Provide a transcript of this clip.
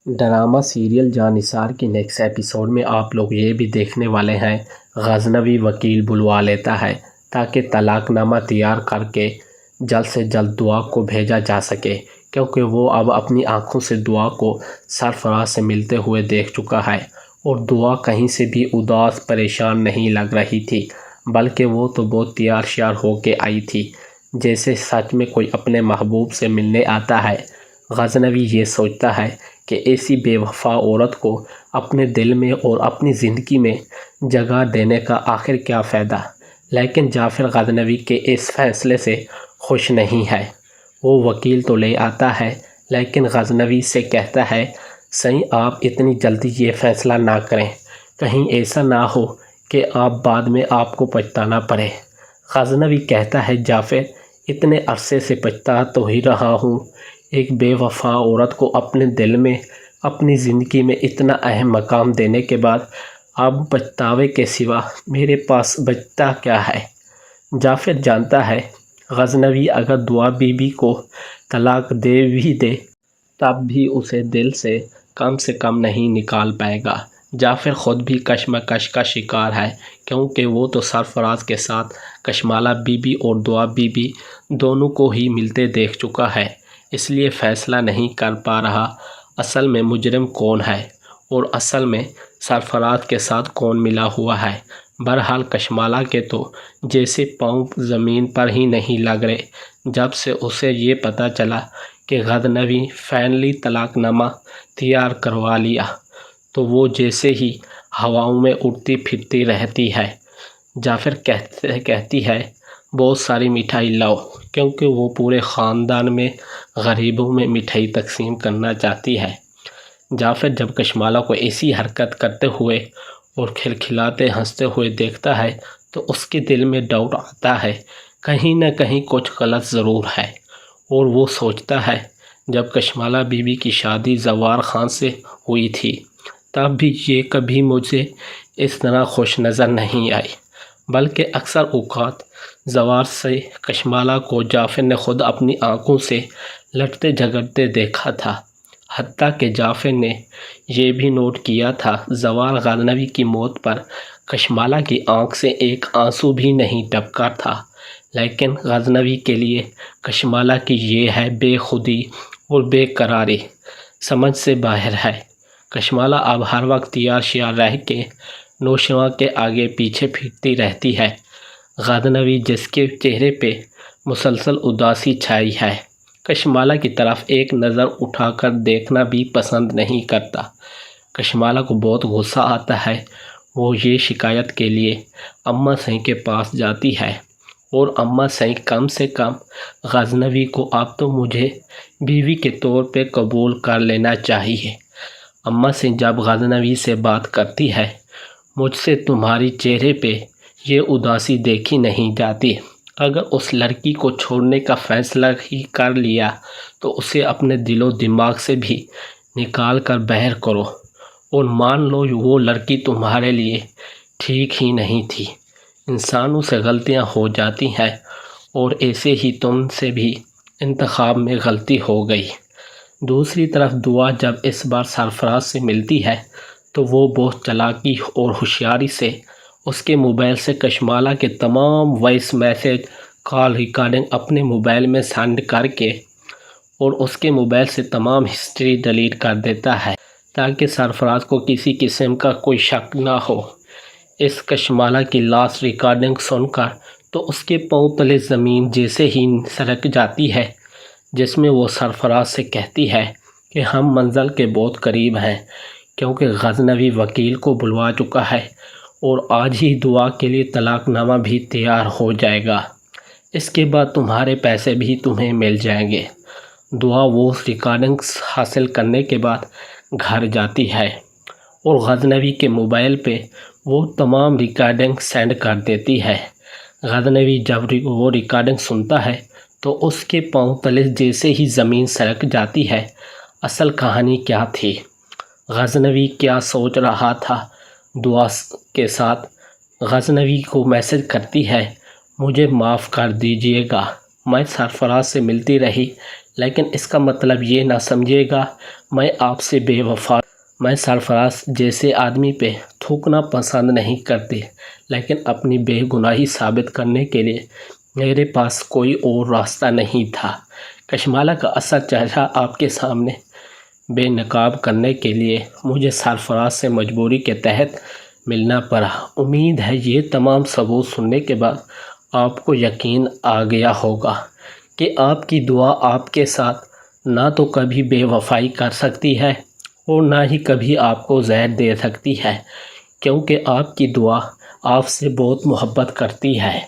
Drama serial جاں نثار کے next episode میں آپ لوگ یہ بھی دیکھنے والے ہیں غزنوی وکیل بلوا لیتا ہے تاکہ طلاق نامہ تیار کر کے جلد سے جلد دعا کو بھیجا جا سکے، کیونکہ وہ اب اپنی آنکھوں سے دعا کو سرفراز سے ملتے ہوئے دیکھ چکا ہے اور دعا کہیں سے بھی اداس پریشان نہیں لگ رہی تھی، بلکہ وہ تو بہت تیار شیار ہو کے آئی تھی جیسے سچ میں کوئی اپنے محبوب سے ملنے آتا ہے۔ غزنوی یہ سوچتا ہے کہ ایسی بے وفا عورت کو اپنے دل میں اور اپنی زندگی میں جگہ دینے کا آخر کیا فائدہ، لیکن جعفر غزنوی کے اس فیصلے سے خوش نہیں ہے۔ وہ وکیل تو لے آتا ہے لیکن غزنوی سے کہتا ہے سئی آپ اتنی جلدی یہ فیصلہ نہ کریں، کہیں ایسا نہ ہو کہ آپ بعد میں آپ کو پچھتانا پڑے۔ غزنوی کہتا ہے جعفر اتنے عرصے سے پچھتا تو ہی رہا ہوں، ایک بے وفا عورت کو اپنے دل میں اپنی زندگی میں اتنا اہم مقام دینے کے بعد اب پچھتاوے کے سوا میرے پاس بچتا کیا ہے۔ جعفر جانتا ہے غزنوی اگر دعا بی بی کو طلاق دے بھی دے تب بھی اسے دل سے کم نہیں نکال پائے گا۔ جعفر خود بھی کشمکش کا شکار ہے کیونکہ وہ تو سرفراز کے ساتھ کشمالہ بی بی اور دعا بی بی دونوں کو ہی ملتے دیکھ چکا ہے، اس لیے فیصلہ نہیں کر پا رہا اصل میں مجرم کون ہے اور اصل میں سرفراز کے ساتھ کون ملا ہوا ہے۔ بہرحال کشمالہ کے تو جیسے پاؤں زمین پر ہی نہیں لگ رہے جب سے اسے یہ پتہ چلا کہ غزنوی فائنلی طلاق نامہ تیار کروا لیا، تو وہ جیسے ہی ہواؤں میں اڑتی پھرتی رہتی ہے۔ جعفر کہتی ہے بہت ساری مٹھائی لاؤ، کیونکہ وہ پورے خاندان میں غریبوں میں مٹھائی تقسیم کرنا چاہتی ہے۔ جعفر جب کشمالہ کو ایسی حرکت کرتے ہوئے اور کھلکھلاتے ہنستے ہوئے دیکھتا ہے تو اس کے دل میں ڈاؤٹ آتا ہے کہیں نہ کہیں کچھ غلط ضرور ہے، اور وہ سوچتا ہے جب کشمالہ بی بی کی شادی زوار خان سے ہوئی تھی تب بھی یہ کبھی مجھے اس طرح خوش نظر نہیں آئی، بلکہ اکثر اوقات زوار سے کشمالہ کو جعفر نے خود اپنی آنکھوں سے لڑتے جھگڑتے دیکھا تھا۔ حتیٰ کہ جعفر نے یہ بھی نوٹ کیا تھا زوار غزنوی کی موت پر کشمالہ کی آنکھ سے ایک آنسو بھی نہیں ٹپکا تھا، لیکن غزنوی کے لیے کشمالہ کی یہ ہے بے خودی اور بے قراری سمجھ سے باہر ہے۔ کشمالہ اب ہر وقت تیار شیار رہ کے نوشواں کے آگے پیچھے پھرتی رہتی ہے۔ غزنوی جس کے چہرے پہ مسلسل اداسی چھائی ہے کشمالہ کی طرف ایک نظر اٹھا کر دیکھنا بھی پسند نہیں کرتا۔ کشمالہ کو بہت غصہ آتا ہے، وہ یہ شکایت کے لیے اماں سئی کے پاس جاتی ہے اور اماں سئی کم سے کم غزنوی کو اب تو مجھے بیوی کے طور پہ قبول کر لینا چاہیے۔ اماں سئی جب غزنوی سے بات کرتی ہے مجھ سے تمہاری چہرے پہ یہ اداسی دیکھی نہیں جاتی، اگر اس لڑکی کو چھوڑنے کا فیصلہ ہی کر لیا تو اسے اپنے دل و دماغ سے بھی نکال کر باہر کرو، اور مان لو وہ لڑکی تمہارے لیے ٹھیک ہی نہیں تھی۔ انسانوں سے غلطیاں ہو جاتی ہیں اور ایسے ہی تم سے بھی انتخاب میں غلطی ہو گئی۔ دوسری طرف دعا جب اس بار سرفراز سے ملتی ہے تو وہ بہت چالاکی اور ہوشیاری سے اس کے موبائل سے کشمالہ کے تمام وائس میسیج کال ریکارڈنگ اپنے موبائل میں سینڈ کر کے اور اس کے موبائل سے تمام ہسٹری ڈیلیٹ کر دیتا ہے تاکہ سرفراز کو کسی قسم کا کوئی شک نہ ہو۔ اس کشمالہ کی لاسٹ ریکارڈنگ سن کر تو اس کے پاؤں تلے زمین جیسے ہی سرک جاتی ہے، جس میں وہ سرفراز سے کہتی ہے کہ ہم منزل کے بہت قریب ہیں، کیونکہ غزنوی وکیل کو بلوا چکا ہے اور آج ہی دعا کے لیے طلاق نامہ بھی تیار ہو جائے گا، اس کے بعد تمہارے پیسے بھی تمہیں مل جائیں گے۔ دعا وہ ریکارڈنگز حاصل کرنے کے بعد گھر جاتی ہے اور غزنوی کے موبائل پہ وہ تمام ریکارڈنگ سینڈ کر دیتی ہے۔ غزنوی جب وہ ریکارڈنگ سنتا ہے تو اس کے پاؤں تلے جیسے ہی زمین سرک جاتی ہے۔ اصل کہانی کیا تھی، غزنوی کیا سوچ رہا تھا، دعا کے ساتھ غزنوی کو میسج کرتی ہے مجھے معاف کر دیجیے گا، میں سرفراز سے ملتی رہی لیکن اس کا مطلب یہ نہ سمجھے گا میں آپ سے بے وفا۔ میں سرفراز جیسے آدمی پہ تھوکنا پسند نہیں کرتی، لیکن اپنی بے گناہی ثابت کرنے کے لیے میرے پاس کوئی اور راستہ نہیں تھا۔ کشمالہ کا اصل چہرہ آپ کے سامنے بے نقاب کرنے کے لیے مجھے سرفراز سے مجبوری کے تحت ملنا پڑا۔ امید ہے یہ تمام ثبوت سننے کے بعد آپ کو یقین آ گیا ہوگا کہ آپ کی دعا آپ کے ساتھ نہ تو کبھی بے وفائی کر سکتی ہے اور نہ ہی کبھی آپ کو زہر دے سکتی ہے، کیونکہ آپ کی دعا آپ سے بہت محبت کرتی ہے۔